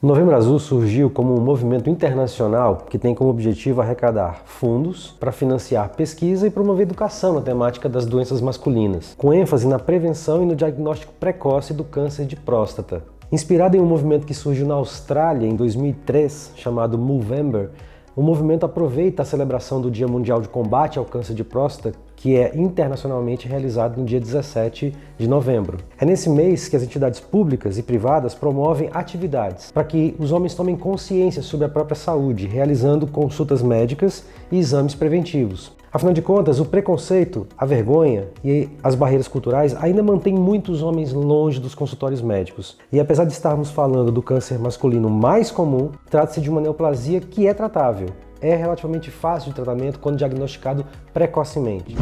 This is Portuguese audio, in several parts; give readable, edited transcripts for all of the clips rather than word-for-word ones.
O Novembro Azul surgiu como um movimento internacional que tem como objetivo arrecadar fundos para financiar pesquisa e promover educação na temática das doenças masculinas, com ênfase na prevenção e no diagnóstico precoce do câncer de próstata. Inspirado em um movimento que surgiu na Austrália em 2003, chamado Movember, o movimento aproveita a celebração do Dia Mundial de Combate ao Câncer de Próstata, que é internacionalmente realizado no dia 17 de novembro. É nesse mês que as entidades públicas e privadas promovem atividades para que os homens tomem consciência sobre a própria saúde, realizando consultas médicas e exames preventivos. Afinal de contas, o preconceito, a vergonha e as barreiras culturais ainda mantêm muitos homens longe dos consultórios médicos. E apesar de estarmos falando do câncer masculino mais comum, trata-se de uma neoplasia que é tratável. É relativamente fácil de tratamento quando diagnosticado precocemente.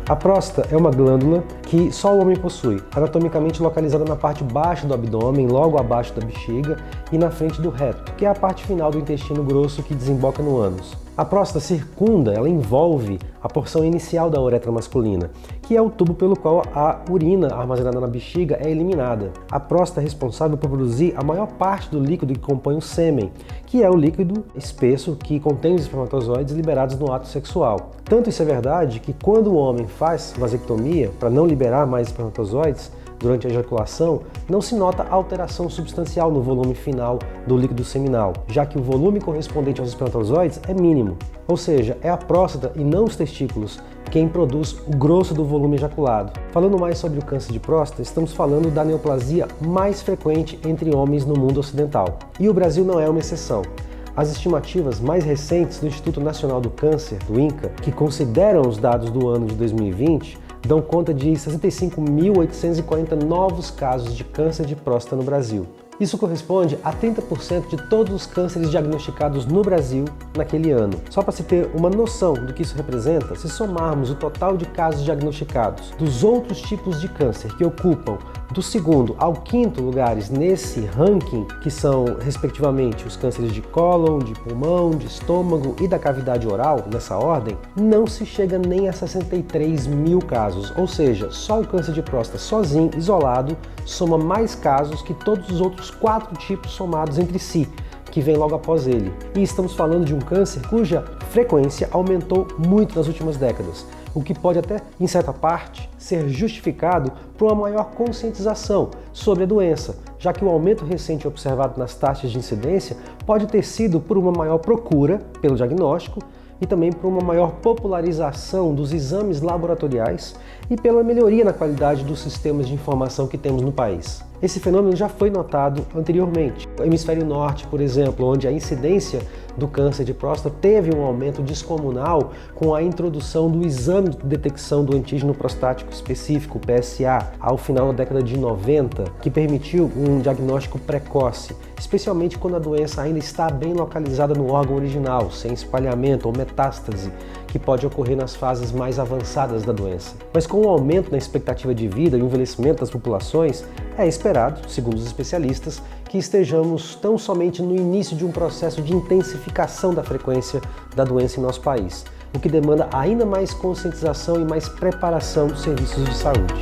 A próstata é uma glândula que só o homem possui, anatomicamente localizada na parte baixa do abdômen, logo abaixo da bexiga e na frente do reto, que é a parte final do intestino grosso que desemboca no ânus. A próstata circunda, ela envolve a porção inicial da uretra masculina, que é o tubo pelo qual a urina armazenada na bexiga é eliminada. A próstata é responsável por produzir a maior parte do líquido que compõe o sêmen, que é o líquido espesso que contém os espermatozoides liberados no ato sexual. Tanto isso é verdade que quando o homem faz vasectomia para não liberar mais espermatozoides, durante a ejaculação, não se nota alteração substancial no volume final do líquido seminal, já que o volume correspondente aos espermatozoides é mínimo. Ou seja, é a próstata e não os testículos quem produz o grosso do volume ejaculado. Falando mais sobre o câncer de próstata, estamos falando da neoplasia mais frequente entre homens no mundo ocidental. E o Brasil não é uma exceção. As estimativas mais recentes do Instituto Nacional do Câncer, do INCA, que consideram os dados do ano de 2020, dão conta de 65.840 novos casos de câncer de próstata no Brasil. Isso corresponde a 30% de todos os cânceres diagnosticados no Brasil naquele ano. Só para se ter uma noção do que isso representa, se somarmos o total de casos diagnosticados dos outros tipos de câncer que ocupam do segundo ao quinto lugares nesse ranking, que são respectivamente os cânceres de cólon, de pulmão, de estômago e da cavidade oral, nessa ordem, não se chega nem a 63 mil casos, ou seja, só o câncer de próstata sozinho, isolado, soma mais casos que todos os outros 4 tipos somados entre si, que vem logo após ele. E estamos falando de um câncer cuja frequência aumentou muito nas últimas décadas, o que pode até, em certa parte, ser justificado por uma maior conscientização sobre a doença, já que o aumento recente observado nas taxas de incidência pode ter sido por uma maior procura pelo diagnóstico e também por uma maior popularização dos exames laboratoriais e pela melhoria na qualidade dos sistemas de informação que temos no país. Esse fenômeno já foi notado anteriormente. No hemisfério norte, por exemplo, onde a incidência do câncer de próstata teve um aumento descomunal com a introdução do exame de detecção do antígeno prostático específico, PSA, ao final da década de 90, que permitiu um diagnóstico precoce, especialmente quando a doença ainda está bem localizada no órgão original, sem espalhamento ou metástase, que pode ocorrer nas fases mais avançadas da doença. Mas com o aumento na expectativa de vida e o envelhecimento das populações, é esperado, segundo os especialistas, que estejamos tão somente no início de um processo de intensificação da frequência da doença em nosso país, o que demanda ainda mais conscientização e mais preparação dos serviços de saúde.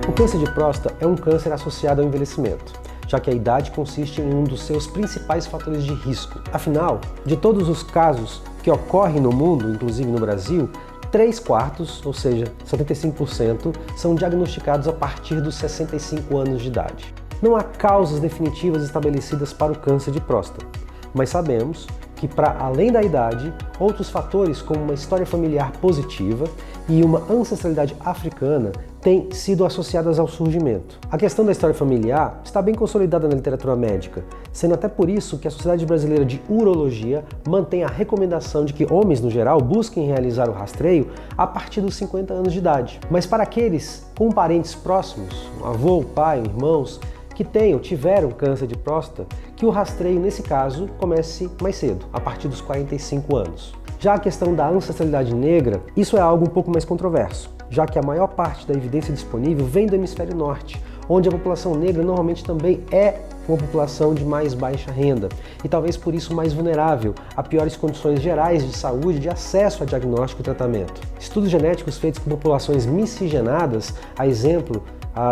O câncer de próstata é um câncer associado ao envelhecimento, já que a idade consiste em um dos seus principais fatores de risco. Afinal, de todos os casos que ocorrem no mundo, inclusive no Brasil, 3/4, ou seja, 75%, são diagnosticados a partir dos 65 anos de idade. Não há causas definitivas estabelecidas para o câncer de próstata, mas sabemos que, para além da idade, outros fatores como uma história familiar positiva e uma ancestralidade africana têm sido associadas ao surgimento. A questão da história familiar está bem consolidada na literatura médica, sendo até por isso que a Sociedade Brasileira de Urologia mantém a recomendação de que homens, no geral, busquem realizar o rastreio a partir dos 50 anos de idade. Mas para aqueles com parentes próximos, um avô, pai, irmãos, que tiveram câncer de próstata, que o rastreio, nesse caso, comece mais cedo, a partir dos 45 anos. Já a questão da ancestralidade negra, isso é algo um pouco mais controverso, já que a maior parte da evidência disponível vem do hemisfério norte, onde a população negra normalmente também é uma população de mais baixa renda e talvez por isso mais vulnerável a piores condições gerais de saúde de acesso a diagnóstico e tratamento. Estudos genéticos feitos com populações miscigenadas, a exemplo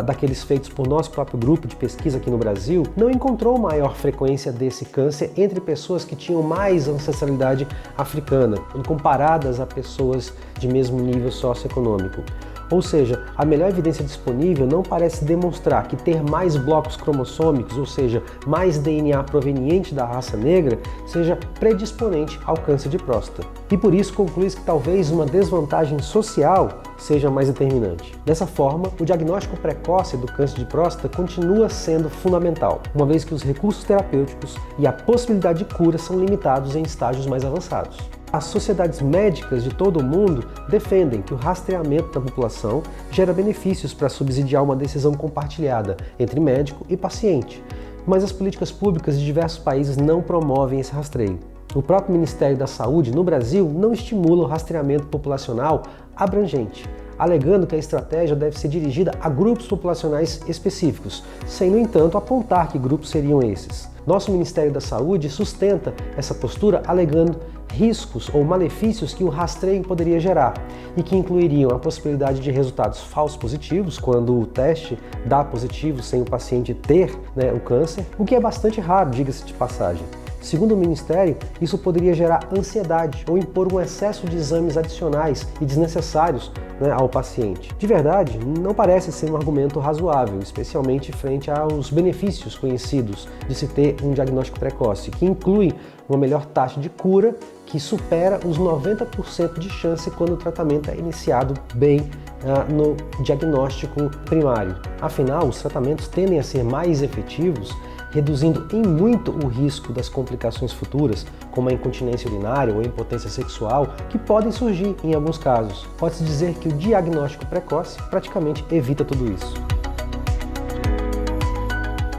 daqueles feitos por nosso próprio grupo de pesquisa aqui no Brasil, não encontrou maior frequência desse câncer entre pessoas que tinham mais ancestralidade africana, quando comparadas a pessoas de mesmo nível socioeconômico. Ou seja, a melhor evidência disponível não parece demonstrar que ter mais blocos cromossômicos, ou seja, mais DNA proveniente da raça negra, seja predisponente ao câncer de próstata. E por isso conclui-se que talvez uma desvantagem social seja mais determinante. Dessa forma, o diagnóstico precoce do câncer de próstata continua sendo fundamental, uma vez que os recursos terapêuticos e a possibilidade de cura são limitados em estágios mais avançados. As sociedades médicas de todo o mundo defendem que o rastreamento da população gera benefícios para subsidiar uma decisão compartilhada entre médico e paciente, mas as políticas públicas de diversos países não promovem esse rastreio. O próprio Ministério da Saúde no Brasil não estimula o rastreamento populacional abrangente, alegando que a estratégia deve ser dirigida a grupos populacionais específicos, sem, no entanto, apontar que grupos seriam esses. Nosso Ministério da Saúde sustenta essa postura alegando riscos ou malefícios que o rastreio poderia gerar e que incluiriam a possibilidade de resultados falsos positivos, quando o teste dá positivo sem o paciente ter o câncer, o que é bastante raro, diga-se de passagem. Segundo o Ministério, isso poderia gerar ansiedade ou impor um excesso de exames adicionais e desnecessários ao paciente. De verdade, não parece ser um argumento razoável, especialmente frente aos benefícios conhecidos de se ter um diagnóstico precoce, que inclui uma melhor taxa de cura, que supera os 90% de chance quando o tratamento é iniciado bem no diagnóstico primário. Afinal, os tratamentos tendem a ser mais efetivos, reduzindo em muito o risco das complicações futuras, como a incontinência urinária ou a impotência sexual, que podem surgir em alguns casos. Pode-se dizer que o diagnóstico precoce praticamente evita tudo isso.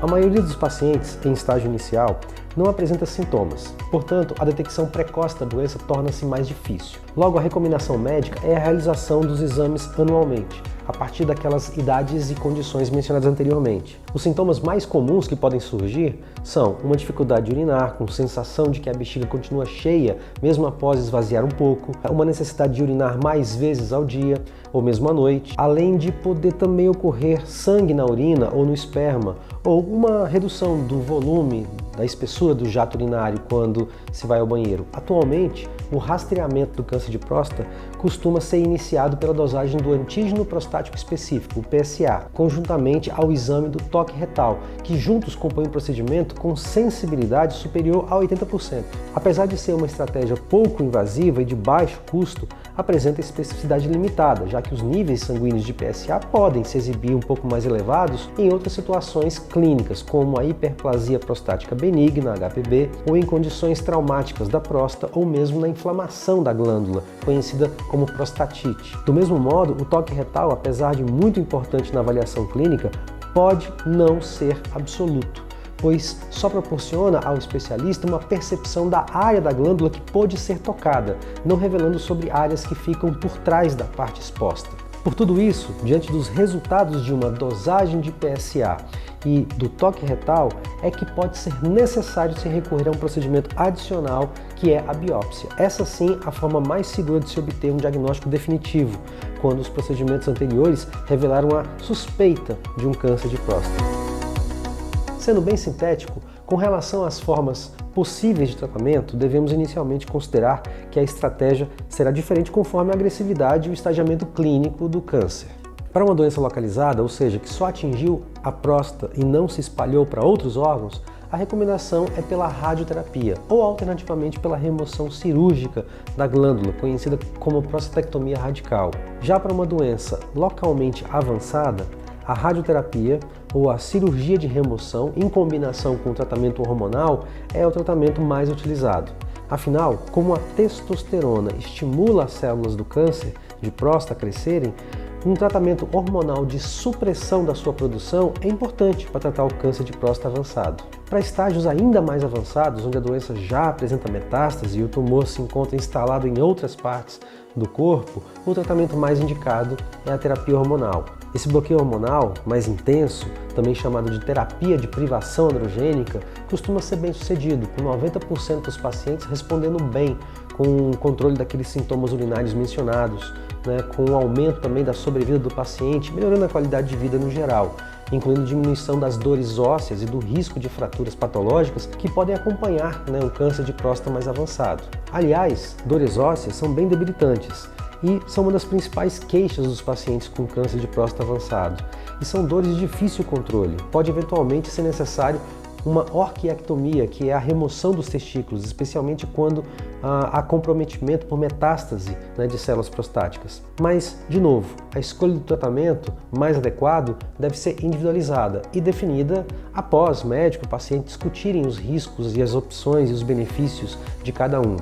A maioria dos pacientes em estágio inicial não apresenta sintomas, portanto, a detecção precoce da doença torna-se mais difícil. Logo, a recomendação médica é a realização dos exames anualmente, a partir daquelas idades e condições mencionadas anteriormente. Os sintomas mais comuns que podem surgir são uma dificuldade de urinar, com sensação de que a bexiga continua cheia, mesmo após esvaziar um pouco, uma necessidade de urinar mais vezes ao dia, ou mesmo à noite, além de poder também ocorrer sangue na urina ou no esperma, ou uma redução do volume, da espessura do jato urinário quando se vai ao banheiro. Atualmente, o rastreamento do câncer de próstata costuma ser iniciado pela dosagem do antígeno prostático específico, o PSA, conjuntamente ao exame do toque retal, que juntos compõem um procedimento com sensibilidade superior a 80%. Apesar de ser uma estratégia pouco invasiva e de baixo custo, apresenta especificidade limitada, já que os níveis sanguíneos de PSA podem se exibir um pouco mais elevados em outras situações clínicas, como a hiperplasia prostática benigna, HPB, ou em condições traumáticas da próstata ou mesmo na inflamação da glândula, conhecida como prostatite. Do mesmo modo, o toque retal, apesar de muito importante na avaliação clínica, pode não ser absoluto, pois só proporciona ao especialista uma percepção da área da glândula que pode ser tocada, não revelando sobre áreas que ficam por trás da parte exposta. Por tudo isso, diante dos resultados de uma dosagem de PSA e do toque retal, é que pode ser necessário se recorrer a um procedimento adicional, que é a biópsia. Essa sim a forma mais segura de se obter um diagnóstico definitivo, quando os procedimentos anteriores revelaram a suspeita de um câncer de próstata. Sendo bem sintético, com relação às formas possíveis de tratamento, devemos inicialmente considerar que a estratégia será diferente conforme a agressividade e o estadiamento clínico do câncer. Para uma doença localizada, ou seja, que só atingiu a próstata e não se espalhou para outros órgãos, a recomendação é pela radioterapia ou alternativamente pela remoção cirúrgica da glândula, conhecida como prostatectomia radical. Já para uma doença localmente avançada, a radioterapia ou a cirurgia de remoção, em combinação com o tratamento hormonal, é o tratamento mais utilizado. Afinal, como a testosterona estimula as células do câncer de próstata a crescerem, um tratamento hormonal de supressão da sua produção é importante para tratar o câncer de próstata avançado. Para estágios ainda mais avançados, onde a doença já apresenta metástase e o tumor se encontra instalado em outras partes do corpo, o tratamento mais indicado é a terapia hormonal. Esse bloqueio hormonal mais intenso, também chamado de terapia de privação androgênica, costuma ser bem sucedido, com 90% dos pacientes respondendo bem com o controle daqueles sintomas urinários mencionados, com o aumento também da sobrevida do paciente, melhorando a qualidade de vida no geral, incluindo diminuição das dores ósseas e do risco de fraturas patológicas que podem acompanhar um câncer de próstata mais avançado. Aliás, dores ósseas são bem debilitantes e são uma das principais queixas dos pacientes com câncer de próstata avançado. E são dores de difícil controle. Pode eventualmente ser necessário uma orquiectomia, que é a remoção dos testículos, especialmente quando há comprometimento por metástase de células prostáticas. Mas, de novo, a escolha do tratamento mais adequado deve ser individualizada e definida após médico e paciente discutirem os riscos e as opções e os benefícios de cada um.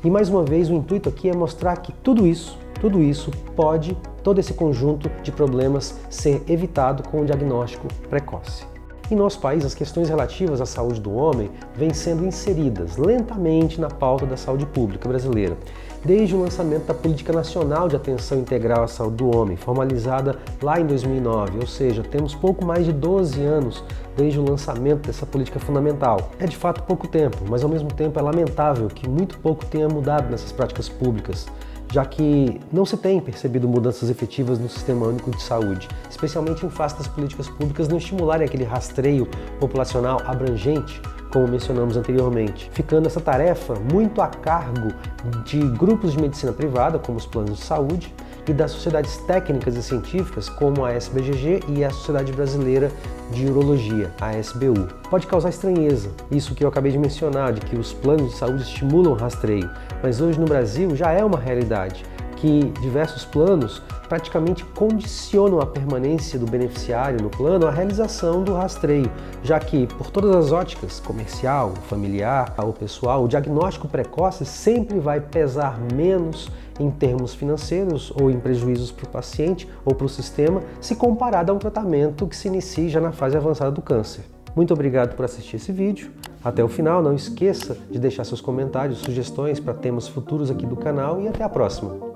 E mais uma vez, o intuito aqui é mostrar que tudo isso pode, todo esse conjunto de problemas, ser evitado com um diagnóstico precoce. Em nosso país, as questões relativas à saúde do homem vêm sendo inseridas lentamente na pauta da saúde pública brasileira, desde o lançamento da Política Nacional de Atenção Integral à Saúde do Homem, formalizada lá em 2009, ou seja, temos pouco mais de 12 anos desde o lançamento dessa política fundamental. É de fato pouco tempo, mas ao mesmo tempo é lamentável que muito pouco tenha mudado nessas práticas públicas, já que não se tem percebido mudanças efetivas no Sistema Único de Saúde, especialmente em face das políticas públicas não estimularem aquele rastreio populacional abrangente, como mencionamos anteriormente, ficando essa tarefa muito a cargo de grupos de medicina privada, como os planos de saúde, e das sociedades técnicas e científicas, como a SBGG e a Sociedade Brasileira de Urologia, a SBU. Pode causar estranheza, isso que eu acabei de mencionar, de que os planos de saúde estimulam o rastreio, mas hoje no Brasil já é uma realidade, que diversos planos praticamente condicionam a permanência do beneficiário no plano à realização do rastreio, já que, por todas as óticas, comercial, familiar ou pessoal, o diagnóstico precoce sempre vai pesar menos em termos financeiros ou em prejuízos para o paciente ou para o sistema, se comparado a um tratamento que se inicie já na fase avançada do câncer. Muito obrigado por assistir esse vídeo. Até o final, não esqueça de deixar seus comentários, sugestões para temas futuros aqui do canal e até a próxima!